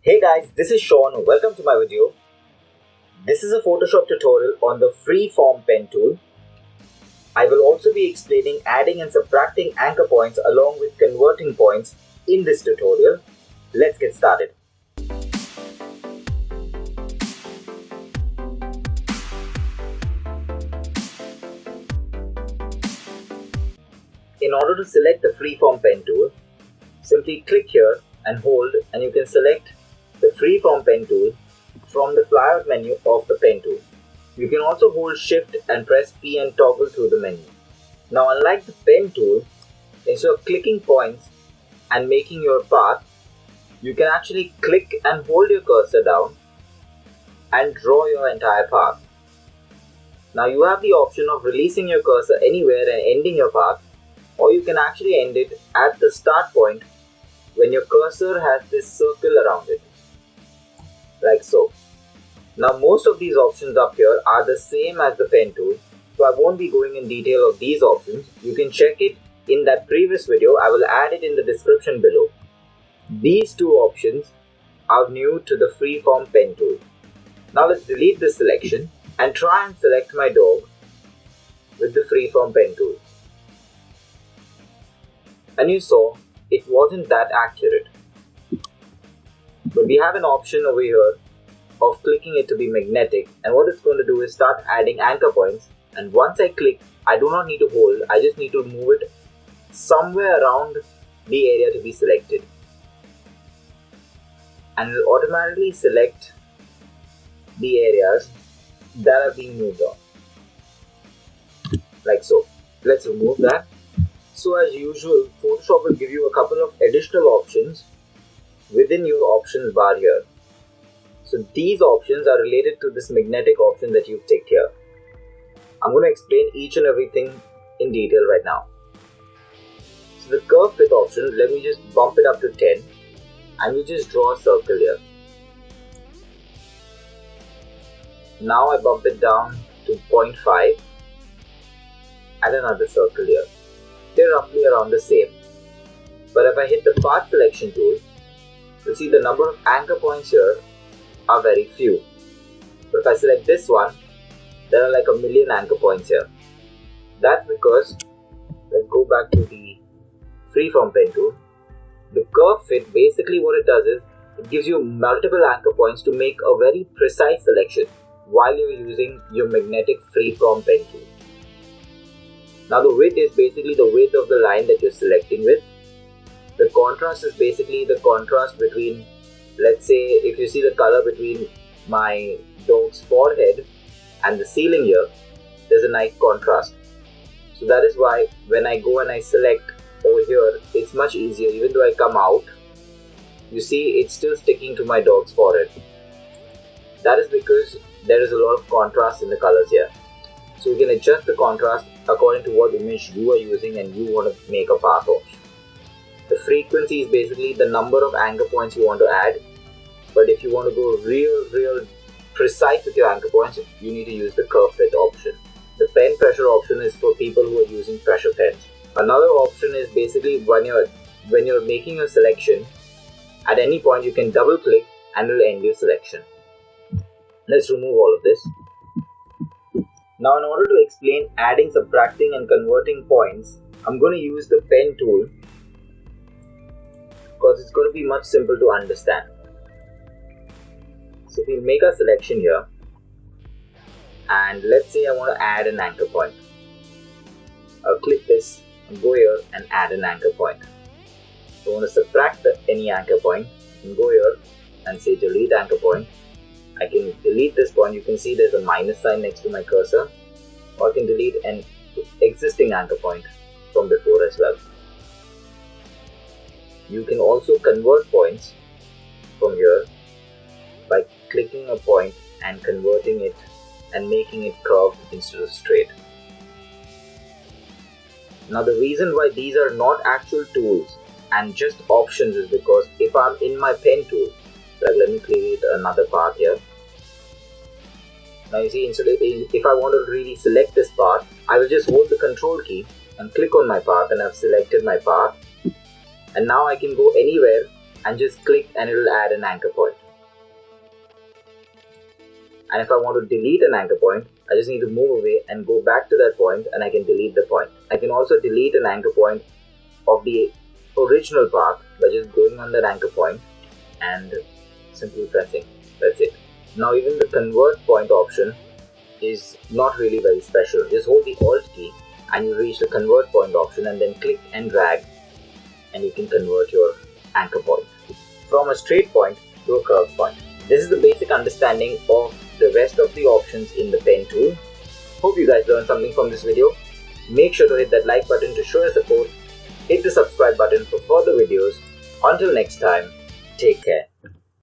Hey guys, this is Sean. Welcome to my video. This is a Photoshop tutorial on the freeform pen tool. I will also be explaining adding and subtracting anchor points along with converting points in this tutorial. Let's get started. In order to select the freeform pen tool, simply click here and hold, and you can select the freeform pen tool from the flyout menu of the pen tool. You can also hold shift and press P and toggle through the menu. Now, unlike the pen tool, instead of clicking points and making your path, you can actually click and hold your cursor down and draw your entire path. Now you have the option of releasing your cursor anywhere and ending your path, or you can actually end it at the start point when your cursor has this circle around it, like so. Now most of these options up here are the same as the pen tool, so I won't be going in detail of these options. You can check it in that previous video. I will add it in the description below. These two options are new to the freeform pen tool. Now let's delete this selection and try and select my dog with the freeform pen tool. And you saw it wasn't that accurate. But we have an option over here of clicking it to be magnetic, and what it's going to do is start adding anchor points. And once I click, I do not need to hold, I just need to move it somewhere around the area to be selected. And it will automatically select the areas that are being moved on, like so. Let's remove that. So as usual, Photoshop will give you a couple of additional options within your options bar here. So these options are related to this magnetic option that you've ticked here. I'm going to explain each and everything in detail right now. So the curve fit option, let me just bump it up to 10 and we'll just draw a circle here. Now I bump it down to 0.5 and another circle here. They're roughly around the same. But if I hit the path selection tool, you'll see the number of anchor points here are very few. But if I select this one, there are like a million anchor points here. That's because, let's go back to the freeform pen tool. The curve fit, basically what it does is, it gives you multiple anchor points to make a very precise selection while you're using your magnetic freeform pen tool. Now the width is basically the width of the line that you're selecting with. The contrast is basically the contrast between, let's say if you see the color between my dog's forehead and the ceiling here, there's a nice contrast. So that is why when I go and I select over here, it's much easier. Even though I come out, you see it's still sticking to my dog's forehead. That is because there is a lot of contrast in the colors here. So you can adjust the contrast according to what image you are using and you want to make a path of. The frequency is basically the number of anchor points you want to add. But if you want to go real precise with your anchor points, you need to use the curve fit option. The pen pressure option is for people who are using pressure pens. Another option is basically when you're making a selection, at any point you can double click and it will end your selection. Let's remove all of this. Now in order to explain adding, subtracting and converting points, I'm going to use the pen tool because it's going to be much simple to understand. So we'll make a selection here and let's say I want to add an anchor point. I'll click this and go here and add an anchor point. So I want to subtract any anchor point and go here and say delete anchor point. I can delete this point. You can see there's a minus sign next to my cursor, or I can delete an existing anchor point from before as well. You can also convert points from here by clicking a point and converting it and making it curved instead of straight. Now the reason why these are not actual tools and just options is because if I'm in my pen tool, like let me create another path here. Now you see, instead of, if I want to really select this path, I will just hold the control key and click on my path, and I've selected my path. And now I can go anywhere and just click and it will add an anchor point. And if I want to delete an anchor point, I just need to move away and go back to that point, and I can delete the point. I can also delete an anchor point of the original path by just going on that anchor point and simply pressing. That's it. Now even the convert point option is not really very special. Just hold the Alt key and you reach the convert point option, and then click and drag, and you can convert your anchor point from a straight point to a curved point. This is the basic understanding of the rest of the options in the pen tool. Hope you guys learned something from this video. Make sure to hit that like button to show your support. Hit the subscribe button for further videos. Until next time, take care.